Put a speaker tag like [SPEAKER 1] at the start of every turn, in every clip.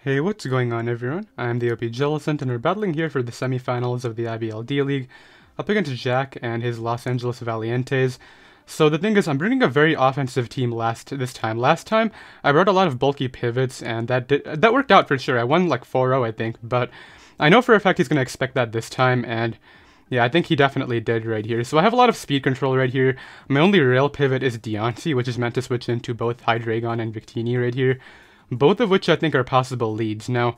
[SPEAKER 1] Hey, what's going on everyone? I'm the OPJellicent and we're battling here for the semifinals of the IBL D-League, up against Jack and his Los Angeles Valienteis. So the thing is, I'm bringing a very offensive team this time. Last time, I brought a lot of bulky pivots and that worked out for sure. I won like 4-0 I think, but I know for a fact he's going to expect that this time, and yeah, I think he definitely did right here. So I have a lot of speed control right here. My only rail pivot is Deontay, which is meant to switch into both Hydreigon and Victini right here, both of which I think are possible leads. Now,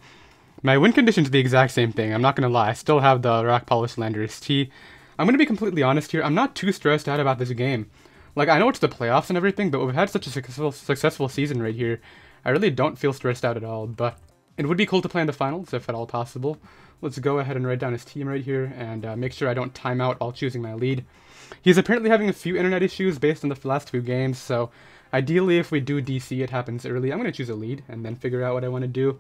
[SPEAKER 1] my win condition is the exact same thing, I'm not going to lie. I still have the Rock Polish Landorus T. I'm going to be completely honest here, I'm not too stressed out about this game. Like, I know it's the playoffs and everything, but we've had such a successful season right here. I really don't feel stressed out at all, but it would be cool to play in the finals, if at all possible. Let's go ahead and write down his team right here, and make sure I don't time out while choosing my lead. He's apparently having a few internet issues based on the last two games, so ideally if we do DC it happens early. I'm going to choose a lead, and then figure out what I want to do.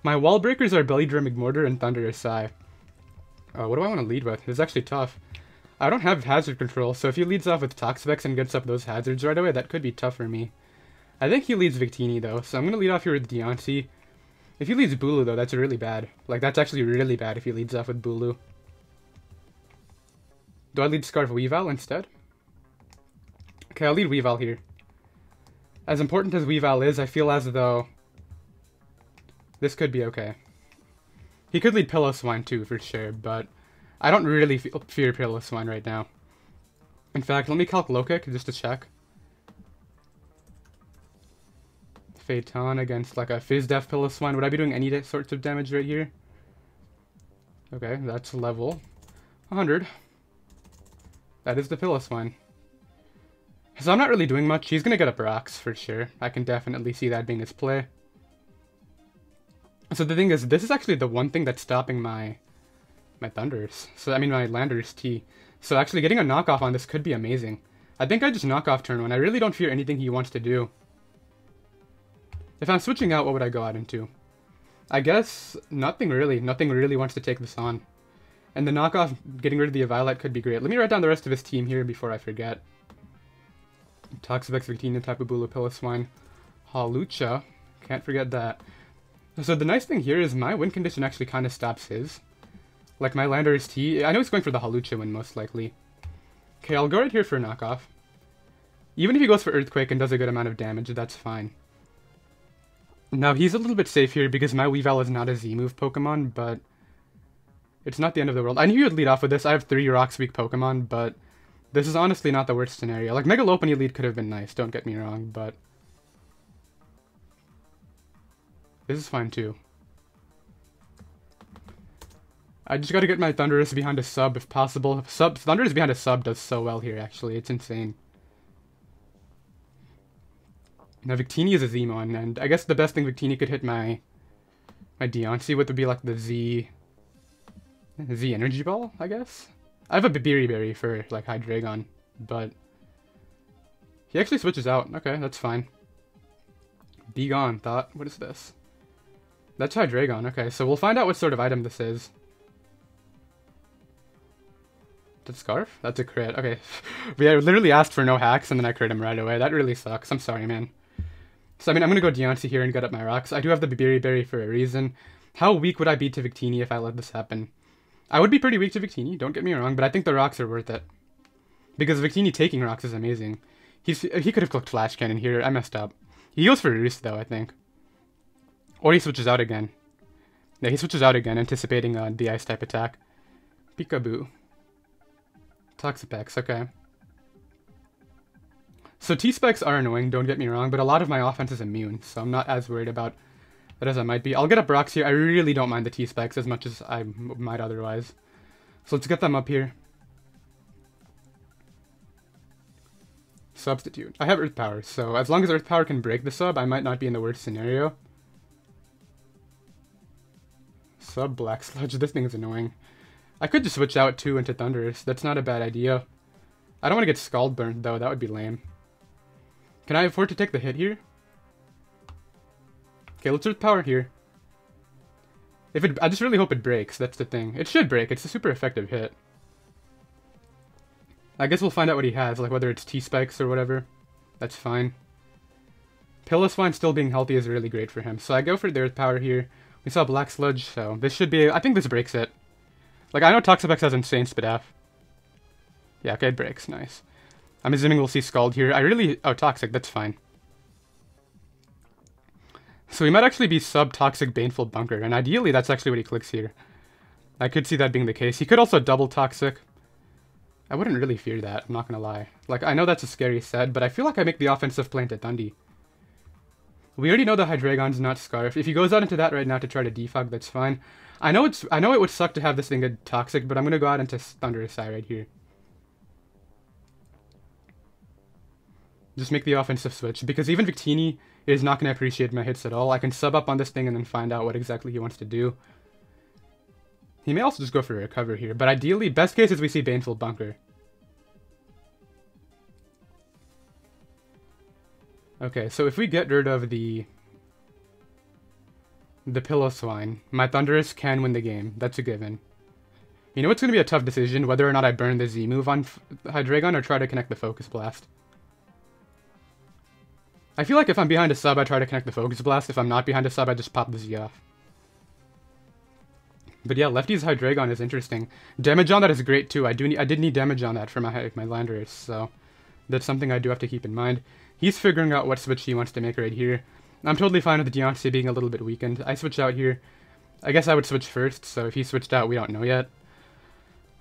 [SPEAKER 1] My wall breakers are Belly Drum Mortar and Thunderous Sigh. What do I want to lead with? It's actually tough. I don't have hazard control, so if he leads off with Toxapex and gets up those hazards right away, that could be tough for me. I think he leads Victini though, so I'm going to lead off here with Deontay. If he leads Bulu though, that's really bad. Like, that's actually really bad if he leads off with Bulu. Do I lead Scarf Weavile instead? Okay, I'll lead Weavile here. As important as Weavile is, I feel as though this could be okay. He could lead Pillow-Swine too, for sure, but I don't really fear Pillow-Swine right now. In fact, let me calc low kick just to check. Phaeton against like a Fizz-Def Pillow-Swine. Would I be doing any sorts of damage right here? Okay, that's level 100. That is the Pillow-Swine. So I'm not really doing much. He's going to get up rocks for sure. I can definitely see that being his play. So the thing is, this is actually the one thing that's stopping my Thunders. So I mean my Landorus T. So actually getting a knockoff on this could be amazing. I think I just knock off turn 1. I really don't fear anything he wants to do. If I'm switching out, what would I go out into? I guess nothing really. Nothing really wants to take this on. And the knockoff, getting rid of the Eviolite could be great. Let me write down the rest of his team here before I forget. Toxapex, Victini, Tapu Bulu, Pillow-Swine, Hawlucha. Can't forget that. So the nice thing here is my win condition actually kind of stops his. Like my Landorus T, I know he's going for the Hawlucha win most likely. Okay, I'll go right here for a knockoff. Even if he goes for Earthquake and does a good amount of damage, that's fine. Now he's a little bit safe here because my Weavile is not a Z-move Pokemon, but it's not the end of the world. I knew you would lead off with this. I have 3 Rock Speak Pokemon, but this is honestly not the worst scenario. Like, Mega Lopunny lead could have been nice, don't get me wrong, but this is fine too. I just gotta get my Thundurus behind a sub if possible. Thundurus behind a sub does so well here, actually. It's insane. Now, Victini is a Z-Mon, and I guess the best thing Victini could hit my Deontay with would be like the Z Energy Ball, I guess? I have a Berry for like Hydreigon, but he actually switches out. Okay, that's fine. Be gone, thought. What is this? That's Hydreigon. Okay, so we'll find out what sort of item this is. That Scarf? That's a crit. Okay. I literally asked for no hacks and then I crit him right away. That really sucks. I'm sorry, man. So, I mean, I'm going to go Deontay here and get up my rocks. I do have the Berry for a reason. How weak would I be to Victini if I let this happen? I would be pretty weak to Victini, don't get me wrong, but I think the rocks are worth it. Because Victini taking rocks is amazing. He could have clicked Flash Cannon here. I messed up. He goes for Roost, though, I think. Or he switches out again. Yeah, he switches out again, anticipating the Ice-type attack. Peekaboo. Toxapex, okay. So T-Specs are annoying, don't get me wrong, but a lot of my offense is immune, so I'm not as worried about that as I might be. I'll get up rocks here. I really don't mind the T-Specs as much as I might otherwise. So let's get them up here. Substitute. I have Earth Power, so as long as Earth Power can break the sub, I might not be in the worst scenario. Sub Black Sludge. This thing is annoying. I could just switch out too into Thundurus. That's not a bad idea. I don't want to get Scald Burned though. That would be lame. Can I afford to take the hit here? Okay, let's Earth Power here. I just really hope it breaks. That's the thing. It should break. It's a super effective hit. I guess we'll find out what he has, like whether it's T-Spikes or whatever. That's fine. Pillow-Swine still being healthy is really great for him. So I go for the Earth Power here. We saw Black Sludge, so this should be... I think this breaks it. Like, I know Toxapex has insane speed F. Yeah, okay, it breaks. Nice. I'm assuming we'll see Scald here. I really... Oh, Toxic, that's fine. So he might actually be sub-Toxic Baneful Bunker, and ideally that's actually what he clicks here. I could see that being the case. He could also double Toxic. I wouldn't really fear that, I'm not gonna lie. Like, I know that's a scary set, but I feel like I make the offensive play into Thundy. We already know the Hydreigon's not Scarf. If he goes out into that right now to try to defog, that's fine. I know it would suck to have this thing get Toxic, but I'm gonna go out into Thunderous Eye right here. Just make the offensive switch, because even Victini is not going to appreciate my hits at all. I can sub up on this thing and then find out what exactly he wants to do. He may also just go for a recover here, but ideally, best case is we see Baneful Bunker. Okay, so if we get rid of the Pillow Swine, my Thunderous can win the game. That's a given. You know it's going to be a tough decision, whether or not I burn the Z move on Hydreigon or try to connect the Focus Blast. I feel like if I'm behind a sub, I try to connect the Focus Blast. If I'm not behind a sub, I just pop the Z off. But yeah, Lefty's Hydreigon is interesting. Damage on that is great too. I did need damage on that for my Landorus, so that's something I do have to keep in mind. He's figuring out what switch he wants to make right here. I'm totally fine with the Deontay being a little bit weakened. I switch out here. I guess I would switch first, so if he switched out, we don't know yet.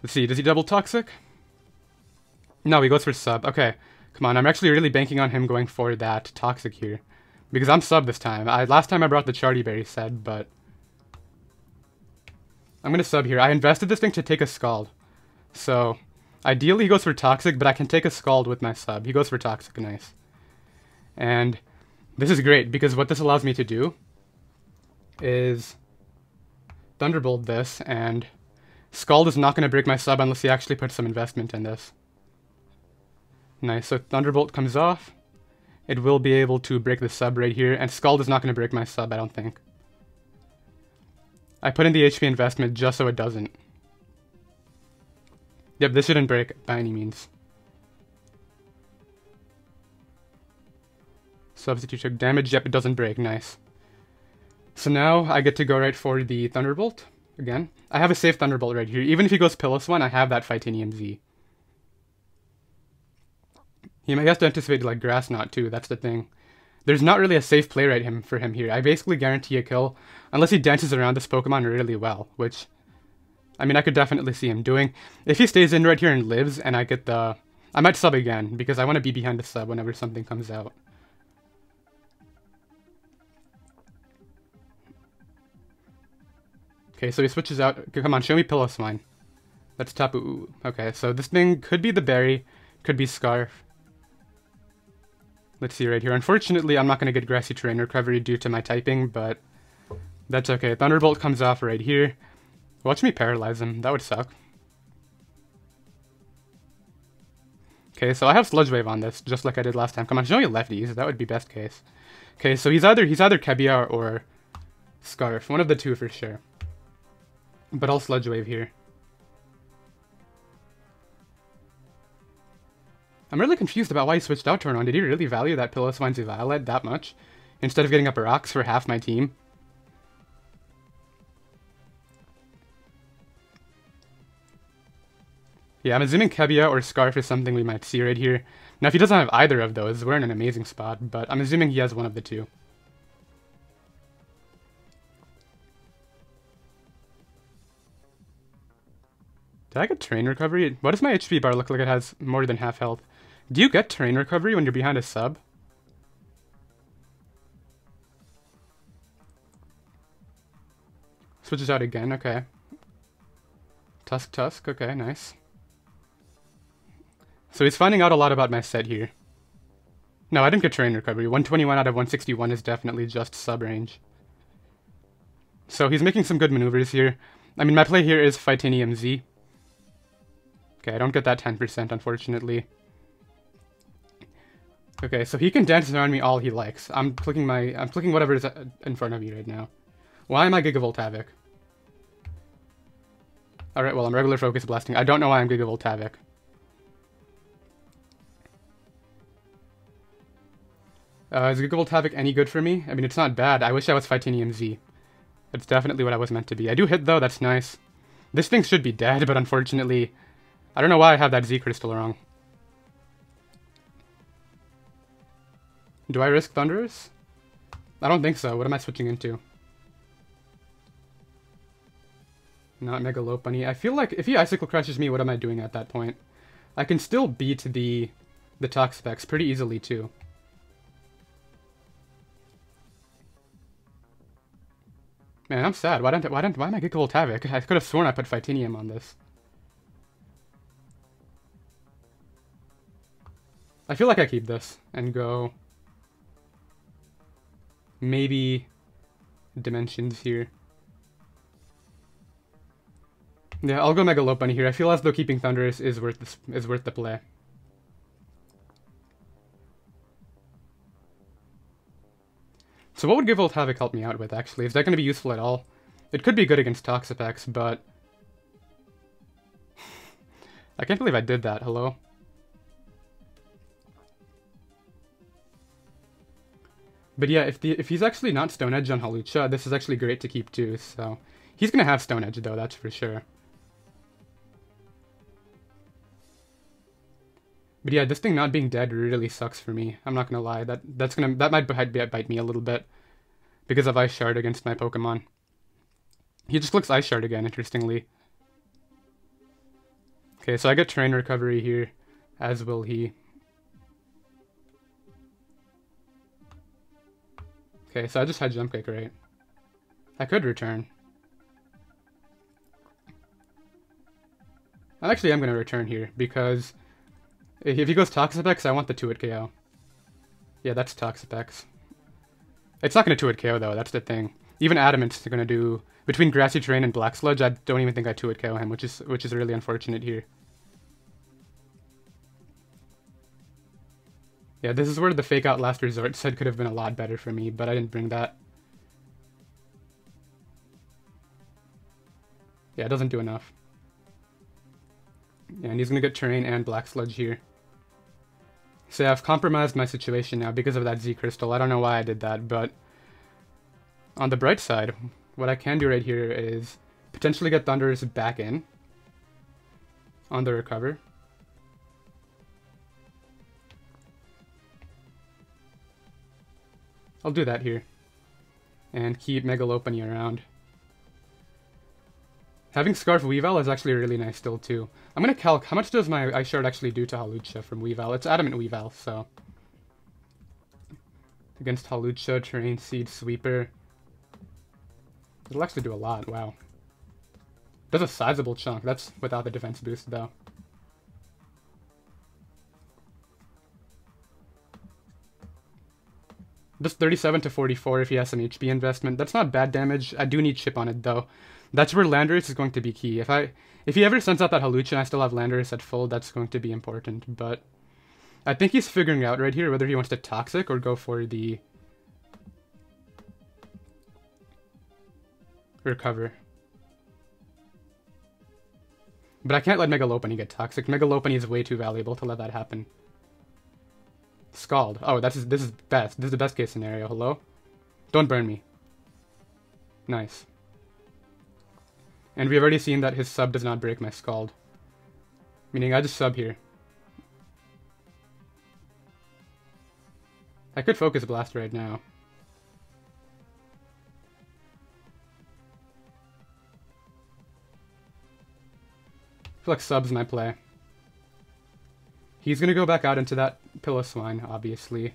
[SPEAKER 1] Let's see, does he double Toxic? No, he goes for sub. Okay. Come on, I'm actually really banking on him going for that Toxic here. Because I'm sub this time. Last time I brought the Charty Berry set, but... I'm going to sub here. I invested this thing to take a Scald. So, ideally he goes for Toxic, but I can take a Scald with my sub. He goes for Toxic, nice. And this is great, because what this allows me to do is Thunderbolt this, and Scald is not going to break my sub unless he actually puts some investment in this. Nice, so Thunderbolt comes off. It will be able to break the sub right here, and Scald is not going to break my sub, I don't think. I put in the HP investment just so it doesn't. Yep, this shouldn't break by any means. Substitute took damage, yep, it doesn't break, nice. So now I get to go right for the Thunderbolt, again. I have a safe Thunderbolt right here. Even if he goes Pillow Swine, I have that Fightinium Z. He has to anticipate like Grass Knot too, that's the thing. There's not really a safe play right for him here. I basically guarantee a kill, unless he dances around this Pokemon really well, which, I mean, I could definitely see him doing. If he stays in right here and lives, and I get the... I might sub again, because I want to be behind the sub whenever something comes out. Okay, so he switches out. Okay, come on, show me Pillow Swine. That's Tapu. Okay, so this thing could be the Berry, could be Scarf. Let's see right here. Unfortunately, I'm not going to get Grassy Terrain Recovery due to my typing, but that's okay. Thunderbolt comes off right here. Watch me paralyze him. That would suck. Okay, so I have Sludge Wave on this, just like I did last time. Come on, show me lefties. That would be best case. Okay, so he's either Kebia or Scarf. One of the two for sure. But I'll Sludge Wave here. I'm really confused about why he switched out turn on. Did he really value that Pillow Swine's Violet that much? Instead of getting up rocks for half my team? Yeah, I'm assuming Kebia or Scarf is something we might see right here. Now, if he doesn't have either of those, we're in an amazing spot, but I'm assuming he has one of the two. Did I get Terrain Recovery? Why does my HP bar look like it has more than half health? Do you get Terrain Recovery when you're behind a sub? Switches out again, okay. Tusk, okay, nice. So he's finding out a lot about my set here. No, I didn't get Terrain Recovery. 121 out of 161 is definitely just sub-range. So he's making some good maneuvers here. I mean, my play here is Fightinium Z. Okay, I don't get that 10%, unfortunately. Okay, so he can dance around me all he likes. I'm clicking whatever is in front of me right now. Why am I Gigavolt Havoc? Alright, well, I'm regular Focus Blasting. I don't know why I'm Gigavolt Havoc. Is Gigavolt Havoc any good for me? I mean, it's not bad. I wish I was Fightinium Z. It's definitely what I was meant to be. I do hit though, that's nice. This thing should be dead, but unfortunately, I don't know why I have that Z crystal wrong. Do I risk Thunderous? I don't think so. What am I switching into? Not Mega Lopunny. I feel like if he Icicle Crushes me, what am I doing at that point? I can still beat the Toxapex pretty easily too. Man, I'm sad. Why am I get Gold Havoc? I could have sworn I put Phytinium on this. I feel like I keep this and go maybe Dimensions here. Yeah, I'll go Mega Lopunny here. I feel as though keeping Thunderous is worth the play. So what would Give Volt Havoc help me out with, actually? Is that going to be useful at all? It could be good against Toxapex, but... I can't believe I did that. Hello? But yeah, if he's actually not Stone Edge on Hawlucha, this is actually great to keep too, so... He's going to have Stone Edge, though, that's for sure. But yeah, this thing not being dead really sucks for me. I'm not gonna lie. That might bite me a little bit because of Ice Shard against my Pokemon. He just clicks Ice Shard again, interestingly. Okay, so I get Terrain Recovery here, as will he. Okay, so I just had Jump Kick, right? I could return. I actually am gonna return here because if he goes Toxapex, I want the 2-hit KO. Yeah, that's Toxapex. It's not going to 2-hit KO, though. That's the thing. Even Adamant's going to do... Between Grassy Terrain and Black Sludge, I don't even think I 2-hit KO him, which is really unfortunate here. Yeah, this is where the Fake Out Last Resort set could have been a lot better for me, but I didn't bring that. Yeah, it doesn't do enough. Yeah, and he's going to get Terrain and Black Sludge here. So yeah, I've compromised my situation now because of that Z Crystal. I don't know why I did that, but on the bright side, what I can do right here is potentially get Thunderous back in on the recover. I'll do that here and keep Mega Lopunny around. Having Scarf Weavile is actually really nice still, too. I'm going to calc how much does my Ice Shard actually do to Hawlucha from Weavile. It's Adamant Weavile, so... Against Hawlucha, Terrain Seed, Sweeper. It'll actually do a lot, wow. Does a sizable chunk. That's without the defense boost, though. Just 37 to 44 if he has some HP investment. That's not bad damage. I do need chip on it, though. That's where Landorus is going to be key. If he ever sends out that Hawlucha and I still have Landorus at full, that's going to be important. But I think he's figuring out right here whether he wants to Toxic or go for the Recover. But I can't let Mega Lopunny get Toxic. Mega Lopunny is way too valuable to let that happen. Scald. Oh, this is best. This is the best case scenario. Hello? Don't burn me. Nice. And we've already seen that his sub does not break my Scald. Meaning I just sub here. I could Focus Blast right now. I feel like sub's my play. He's going to go back out into that Piloswine, obviously.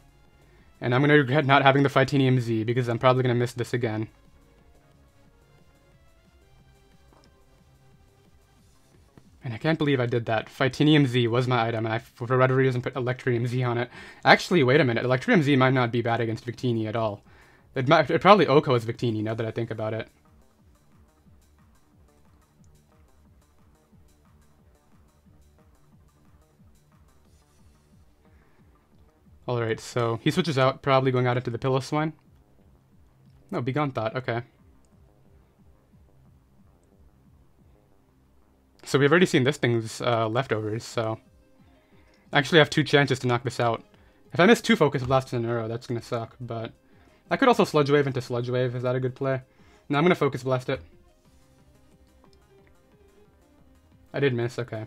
[SPEAKER 1] And I'm going to regret not having the Phytinium Z, because I'm probably going to miss this again. And I can't believe I did that. Phytinium Z was my item, and I, for whatever reason, put Electrium Z on it. Actually, wait a minute. Electrium Z might not be bad against Victini at all. It probably Oko is Victini, now that I think about it. Alright, so he switches out, probably going out into the Piloswine. No, Begone Thought, okay. So we've already seen this thing's leftovers, so... I actually have 2 chances to knock this out. If I miss 2 Focus Blasts in a row, that's gonna suck, but... I could also Sludge Wave into Sludge Wave, is that a good play? Now I'm gonna Focus Blast it. I did miss, okay.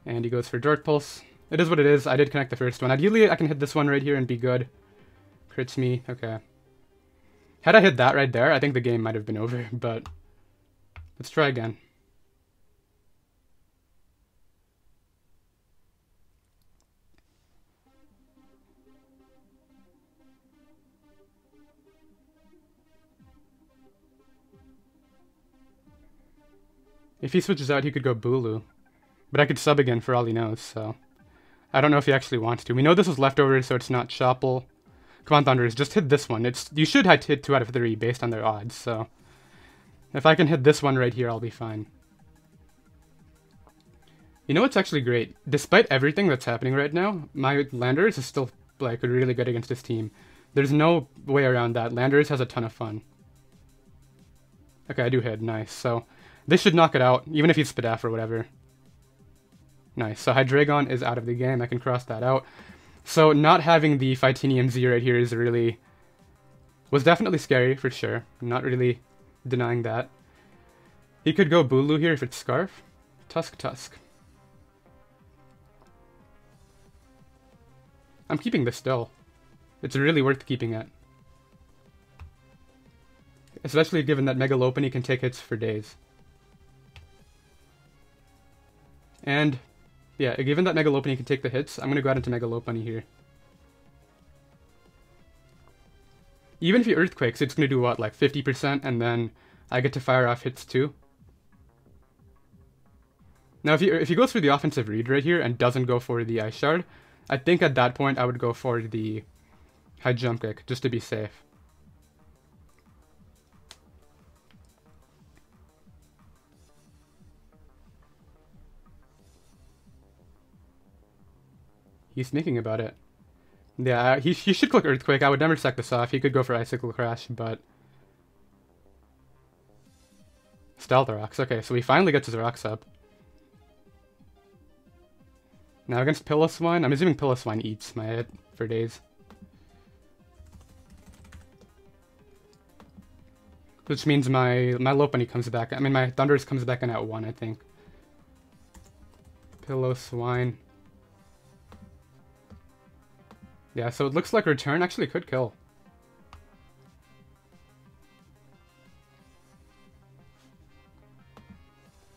[SPEAKER 1] And he goes for Dark Pulse. It is what it is. I did connect the first one. Ideally, I can hit this one right here and be good. Crits me, okay. Had I hit that right there, I think the game might have been over, but let's try again. If he switches out, he could go Bulu. But I could sub again for all he knows, so... I don't know if he actually wants to. We know this was leftovers, so it's not Shopple. Come on, Thunderers, just hit this one. You should hit 2 out of 3 based on their odds, so... If I can hit this one right here, I'll be fine. You know what's actually great? Despite everything that's happening right now, my Landers is still, like, really good against this team. There's no way around that. Landers has a ton of fun. Okay, I do hit. Nice. So, this should knock it out, even if he's Spadaf or whatever. Nice. So, Hydreigon is out of the game. I can cross that out. So, not having the Fightinium Z right here is really... was definitely scary, for sure. I'm not really denying that. He could go Bulu here if it's Scarf. Tusk. I'm keeping this still. It's really worth keeping it. Especially given that Mega Lopunny can take hits for days. And, yeah, given that Mega Lopunny can take the hits, I'm going to go out into Mega Lopunny here. Even if he Earthquakes, it's going to do what, like 50%, and then I get to fire off hits too? Now, if he goes for the offensive read right here and doesn't go for the Ice Shard, I think at that point I would go for the High Jump Kick, just to be safe. He's thinking about it. Yeah, he should click Earthquake. I would never sack this off. He could go for Icicle Crash, but... Stealth Rocks. Okay, so he finally gets his Rocks up. Now against Piloswine, I'm assuming Piloswine eats my hit for days. Which means my Lopunny comes back. I mean, my Thundurus comes back in at 1, I think. Piloswine. Yeah, so it looks like Return actually could kill.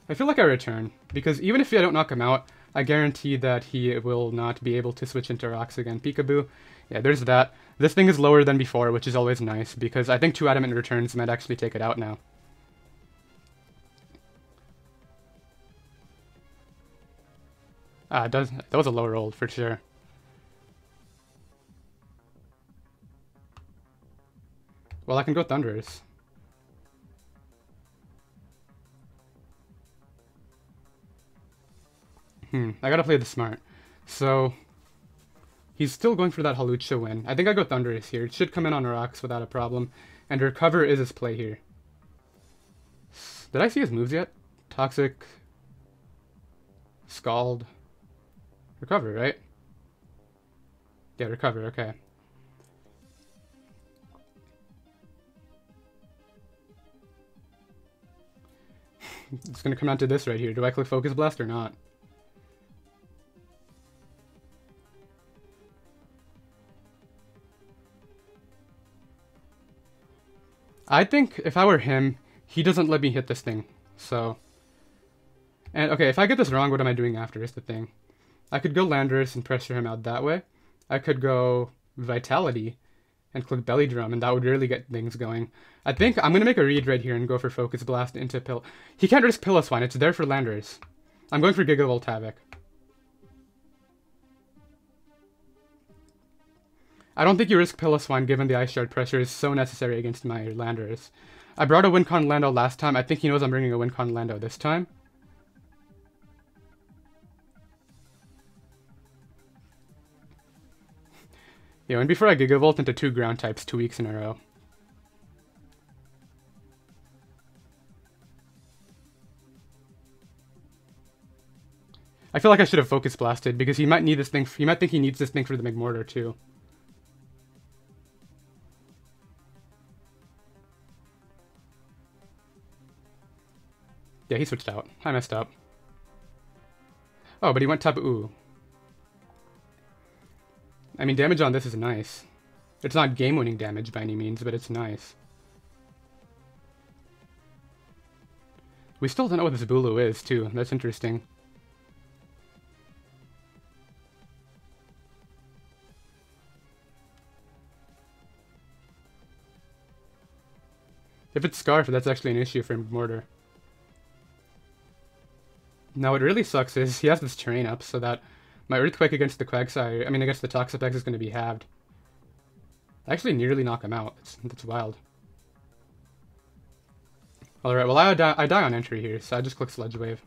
[SPEAKER 1] I feel like I Return, because even if I don't knock him out, I guarantee that he will not be able to switch into Rocks again. Peekaboo. Yeah, there's that. This thing is lower than before, which is always nice, because I think 2 Adamant Returns might actually take it out now. That was a low roll, for sure. Well, I can go Thunderous. I gotta play the smart. So, he's still going for that Hawlucha win. I think I go Thunderous here. It should come in on Rocks without a problem. And Recover is his play here. Did I see his moves yet? Toxic. Scald. Recover, right? Yeah, Recover, okay. It's gonna come down to this right here. Do I click Focus Blast or not? I think if I were him, he doesn't let me hit this thing. So, and okay, if I get this wrong, what am I doing after is the thing. I could go Landorus and pressure him out that way. I could go Vitality and click Belly Drum, and that would really get things going. I think I'm going to make a read right here and go for Focus Blast into Pill. He can't risk Piloswine, it's there for Landorus. I'm going for Gigavolt Havoc. I don't think you risk Piloswine given the Ice Shard pressure is so necessary against my Landorus. I brought a Wincon Lando last time. I think he knows I'm bringing a Wincon Lando this time. Yeah, and before I Gigavolt into 2 ground types 2 weeks in a row. I feel like I should have Focus Blasted because he might need this thing. He might think he needs this thing for the McMortar too. Yeah, he switched out. I messed up. Oh, but he went Tapu. I mean, damage on this is nice. It's not game-winning damage by any means, but it's nice. We still don't know what this Bulu is, too. That's interesting. If it's Scarf, that's actually an issue for Mortar. Now, what really sucks is he has this terrain up, so that my Earthquake against the Quagsire, I mean, against the Toxapex is going to be halved. I actually nearly knock him out. That's wild. Alright, well, I die on entry here, so I just click Sludge Wave.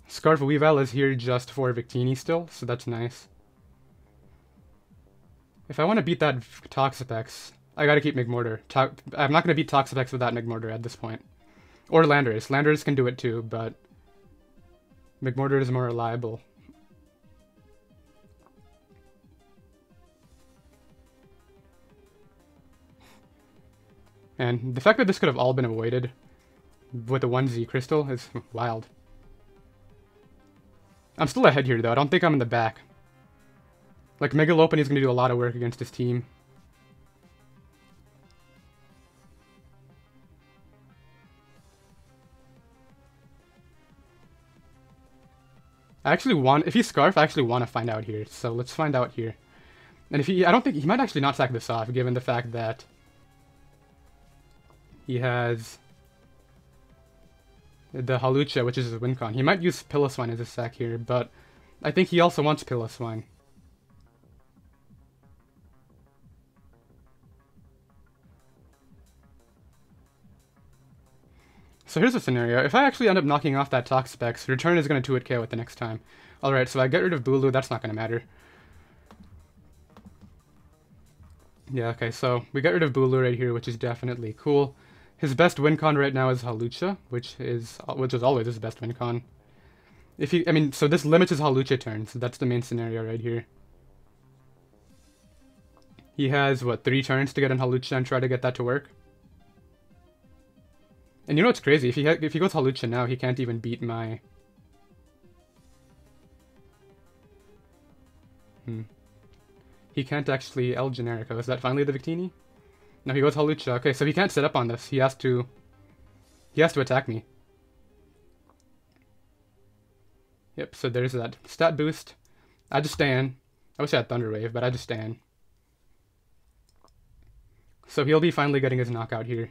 [SPEAKER 1] Scarf Weavile is here just for Victini still, so that's nice. If I want to beat that Toxapex, I gotta keep McMortar. I'm not gonna beat Toxapex without McMortar at this point. Or Landorus. Landorus can do it too, but McMortar is more reliable. And the fact that this could have all been avoided with a 1Z crystal is wild. I'm still ahead here though, I don't think I'm in the back. Like, Megalopen is going to do a lot of work against his team. If he's Scarf, I actually want to find out here, so let's find out here. And if I don't think, he might actually not sack this off, given the fact that he has the Hawlucha, which is his win con. He might use Piloswine as a sack here, but I think he also wants Piloswine. So here's a scenario. If I actually end up knocking off that Toxapex, Return is going to 2-hit KO it the next time. Alright, so I get rid of Bulu, that's not going to matter. Yeah, okay, so we get rid of Bulu right here, which is definitely cool. His best win con right now is Hawlucha, which is always his best win con. So this limits his Hawlucha turn, so that's the main scenario right here. He has, what, 3 turns to get in Hawlucha and try to get that to work? And you know what's crazy? If he goes Hawlucha now, he can't even beat my... He can't actually El Generico. Is that finally the Victini? No, he goes Hawlucha. Okay, so he can't set up on this. He has to attack me. Yep, so there's that stat boost. I just stay in. I wish I had Thunder Wave, but I just stay in. So he'll be finally getting his knockout here.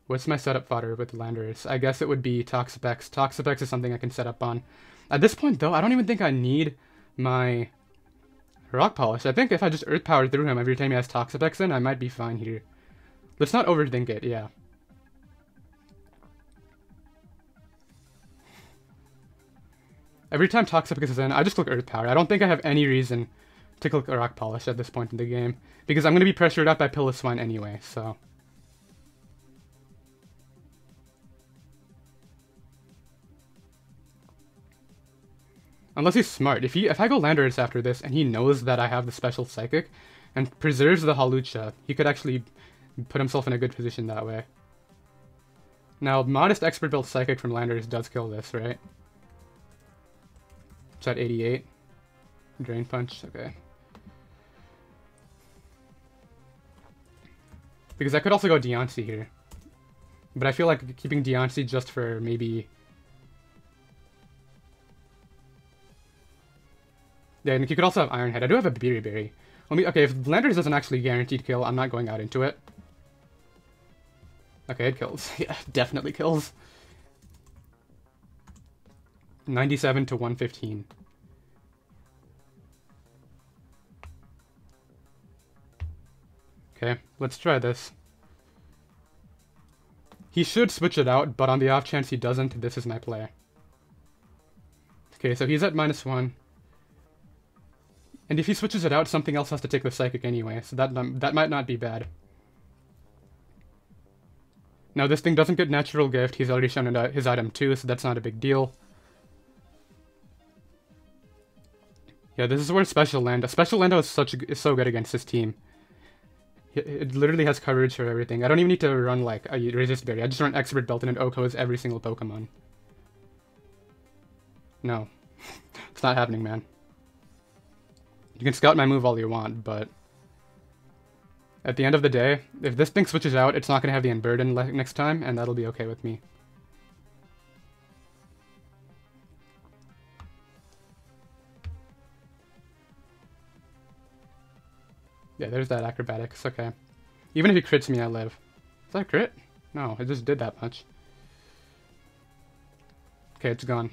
[SPEAKER 1] What's my setup fodder with Landorus? I guess it would be Toxapex. Toxapex is something I can set up on. At this point, though, I don't even think I need my Rock Polish. I think if I just Earth Power through him every time he has Toxapex in, I might be fine here. Let's not overthink it, yeah. Every time Toxapex is in, I just click Earth Power. I don't think I have any reason to click Rock Polish at this point in the game, because I'm going to be pressured up by Piloswine anyway, so... Unless he's smart. If I go Landorus after this, and he knows that I have the special Psychic, and preserves the Hawlucha, he could actually put himself in a good position that way. Now, modest Expert Built Psychic from Landorus does kill this, right? It's at 88. Drain Punch, okay. Because I could also go Deontay here. But I feel like keeping Deontay just for maybe... Yeah, and you could also have Iron Head. I do have a Berry. Okay, if Landorus doesn't actually guaranteed kill, I'm not going out into it. Okay, it kills. Yeah, definitely kills. 97 to 115. Okay, let's try this. He should switch it out, but on the off chance he doesn't, this is my play. Okay, so he's at -1. And if he switches it out, something else has to take the Psychic anyway, so that might not be bad. Now this thing doesn't get Natural Gift, he's already shown his item too, so that's not a big deal. Yeah, this is where Special Lando is so good against this team. It literally has coverage for everything. I don't even need to run like a Resist Berry. I just run Expert Belt and it OHKOs every single Pokemon. No. It's not happening, man. You can scout my move all you want, but at the end of the day, if this thing switches out, it's not going to have the Unburden next time, and that'll be okay with me. Yeah, there's that Acrobatics. Okay. Even if he crits me, I live. Is that a crit? No, it just did that much. Okay, it's gone.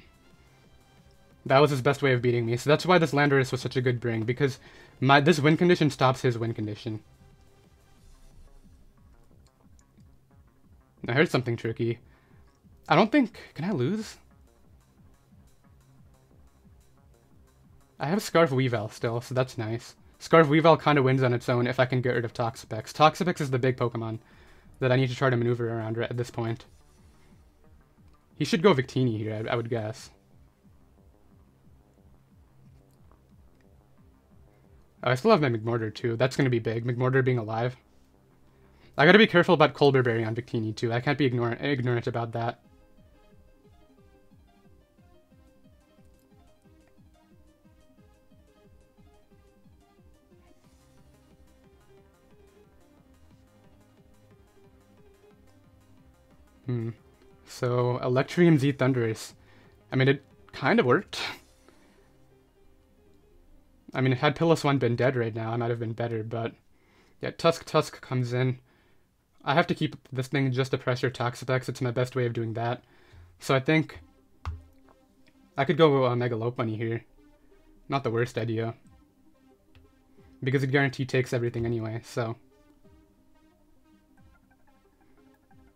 [SPEAKER 1] That was his best way of beating me, so that's why this Landorus was such a good bring, because this win condition stops his win condition. I heard something tricky. I don't think... Can I lose? I have Scarf Weavile still, so that's nice. Scarf Weavile kind of wins on its own if I can get rid of Toxapex. Toxapex is the big Pokemon that I need to try to maneuver around at this point. He should go Victini here, I would guess. Oh, I still have my McMortar too. That's going to be big. McMortar being alive. I gotta be careful about Colbur Berry on Victini too. I can't be ignorant about that. So, Electrium Z Thundurus. I mean, it kind of worked. I mean, had Piloswine been dead right now, I might have been better, but... Yeah, Tusk comes in. I have to keep this thing just to pressure Toxapex. It's my best way of doing that. So I think I could go Mega Lopunny here. Not the worst idea. Because it guaranteed takes everything anyway, so...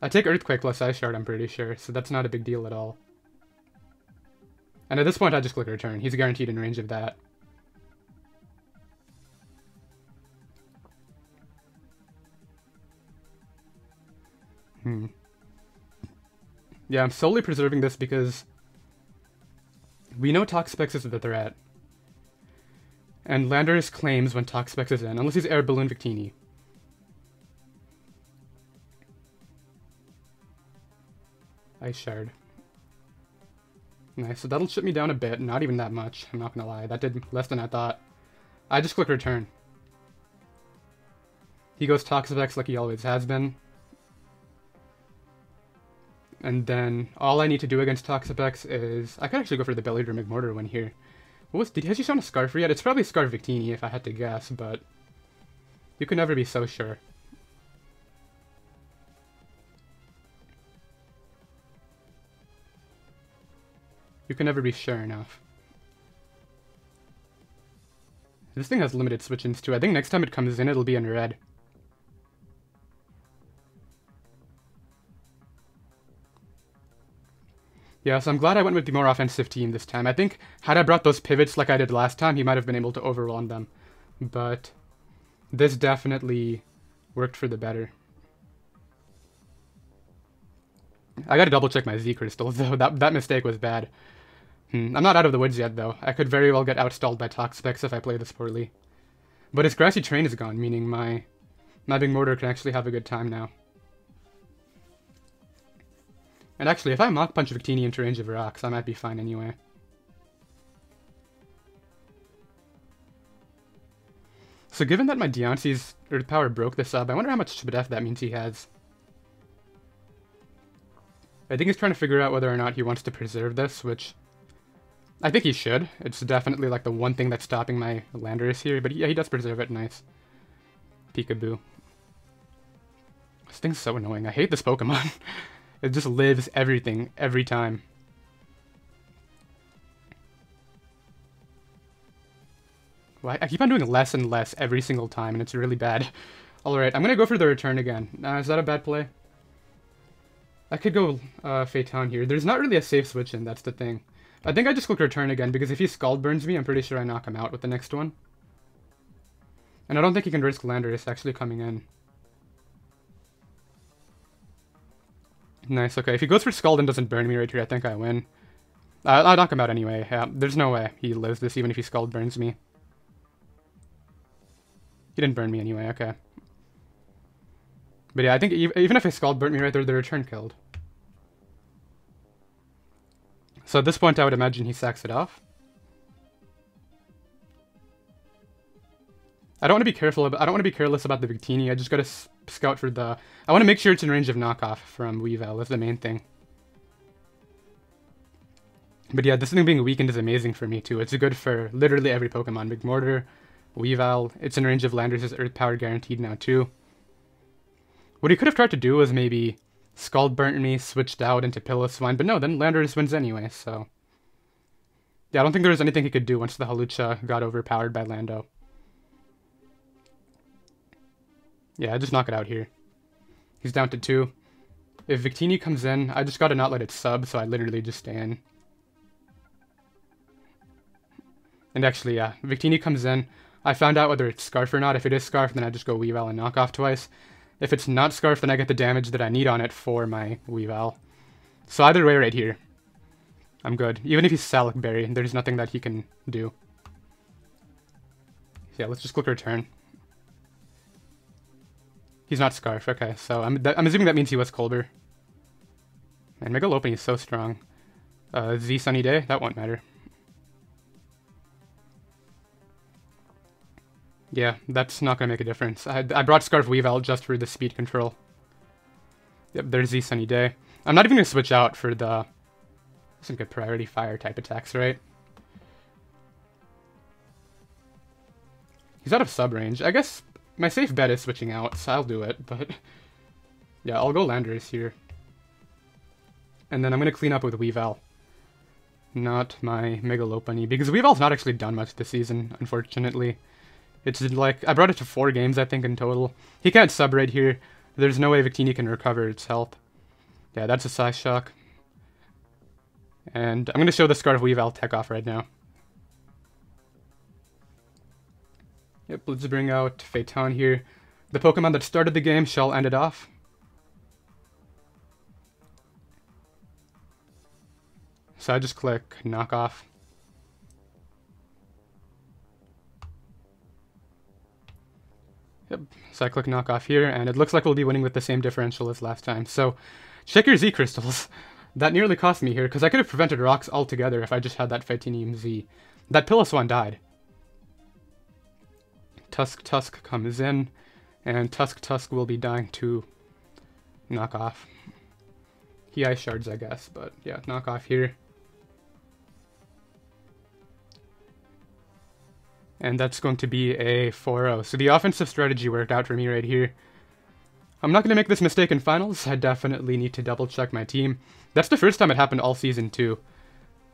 [SPEAKER 1] I take Earthquake plus Ice Shard, I'm pretty sure, so that's not a big deal at all. And at this point, I just click Return. He's guaranteed in range of that. Yeah, I'm solely preserving this because we know Toxapex is the threat. And Landorus claims when Toxapex is in, unless he's Air Balloon Victini. Ice Shard. Nice, so that'll shut me down a bit, not even that much, I'm not gonna lie. That did less than I thought. I just click Return. He goes Toxapex like he always has been. And then all I need to do against Toxapex is... I could actually go for the Bellied or McMortar one here. Has he shown a Scarf yet? It's probably Scarf Victini if I had to guess, but... You can never be so sure. You can never be sure enough. This thing has limited switch-ins too. I think next time it comes in, it'll be in red. Yeah, so I'm glad I went with the more offensive team this time. I think had I brought those pivots like I did last time, he might have been able to overrun them. But this definitely worked for the better. I gotta double check my Z crystals though. That mistake was bad. I'm not out of the woods yet though. I could very well get outstalled by Toxapex if I play this poorly. But his Grassy Terrain is gone, meaning my Big Mortar can actually have a good time now. And actually, if I Mach Punch Victini into range of rocks, I might be fine anyway. So given that my Deontay's Earth Power broke this up, I wonder how much def that means he has. I think he's trying to figure out whether or not he wants to preserve this, which... I think he should. It's definitely like the one thing that's stopping my Landorus here, but yeah, he does preserve it. Nice. Peekaboo. This thing's so annoying. I hate this Pokemon. It just lives everything, every time. Well, I keep on doing less and less every single time, and it's really bad. Alright, I'm gonna go for the return again. Is that a bad play? I could go Phaeton here. There's not really a safe switch in, that's the thing. I think I just click return again, because if he Scald Burns me, I'm pretty sure I knock him out with the next one. And I don't think he can risk Landorus actually coming in. Nice, okay. If he goes for Scald and doesn't burn me right here, I think I win. I'll knock him out anyway. There's no way he lives this, even if he Scald burns me. He didn't burn me anyway, okay. But yeah, I think even if I Scald burnt me right there, the return killed. So at this point, I would imagine he sacks it off. I don't want to be careful. I don't want to be careless about the Victini. I just gotta scout for the. I want to make sure it's in range of knockoff from Weavile. That's the main thing. But yeah, this thing being weakened is amazing for me too. It's good for literally every Pokemon. McMortar, Weavile. It's in range of Landorus' Earth Power guaranteed now too. What he could have tried to do was maybe Scald burnt me, switched out into Piloswine, but no, then Landorus wins anyway. So yeah, I don't think there was anything he could do once the Hawlucha got overpowered by Lando. Yeah, I just knock it out here. He's down to 2. If Victini comes in, I just gotta not let it sub, so I literally just stay in. And actually, yeah, Victini comes in. I found out whether it's Scarf or not. If it is Scarf, then I just go Weavile and knock off twice. If it's not Scarf, then I get the damage that I need on it for my Weavile. So either way right here, I'm good. Even if he's Salic Berry, there's nothing that he can do. Yeah, let's just click return. He's not Scarf, okay, so I'm assuming that means he was Colbur. And Mega Lopunny is so strong. Z Sunny Day, that won't matter. Yeah, that's not gonna make a difference. I brought Scarf Weavile just for the speed control. Yep, there's Z Sunny Day. I'm not even gonna switch out for the some good priority fire type attacks, right? He's out of sub range. I guess my safe bet is switching out, so I'll do it, but yeah, I'll go Landorus here. And then I'm gonna clean up with Weavile. Not my Mega Lopunny, because Weavile's not actually done much this season, unfortunately. It's like, I brought it to 4 games, I think, in total. He can't sub right here. There's no way Victini can recover its health. Yeah, that's a Psy Shock. And I'm going to show the Scarf Weavile tech off right now. Yep, let's bring out Phaeton here. The Pokemon that started the game shall end it off. So I just click knock off. Yep, so I click knock off here, and it looks like we'll be winning with the same differential as last time. So, check your Z crystals. That nearly cost me here, because I could have prevented rocks altogether if I just had that Phytanium Z. That Piloswine died. Tusk comes in, and Tusk will be dying to knock off. He Ice Shards, I guess, but yeah, knock off here. And that's going to be a 4-0. So the offensive strategy worked out for me right here. I'm not going to make this mistake in finals. I definitely need to double check my team. That's the first time it happened all season too.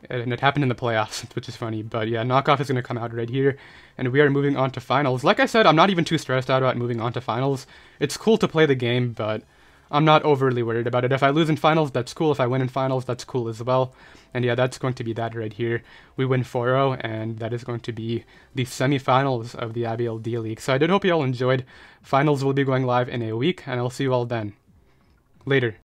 [SPEAKER 1] And it happened in the playoffs, which is funny. But yeah, knockoff is going to come out right here. And we are moving on to finals. Like I said, I'm not even too stressed out about moving on to finals. It's cool to play the game, but I'm not overly worried about it. If I lose in finals, that's cool. If I win in finals, that's cool as well. And yeah, that's going to be that right here. We win 4-0, and that is going to be the semifinals of the IBL D-League. So I did hope you all enjoyed. Finals will be going live in a week, and I'll see you all then. Later.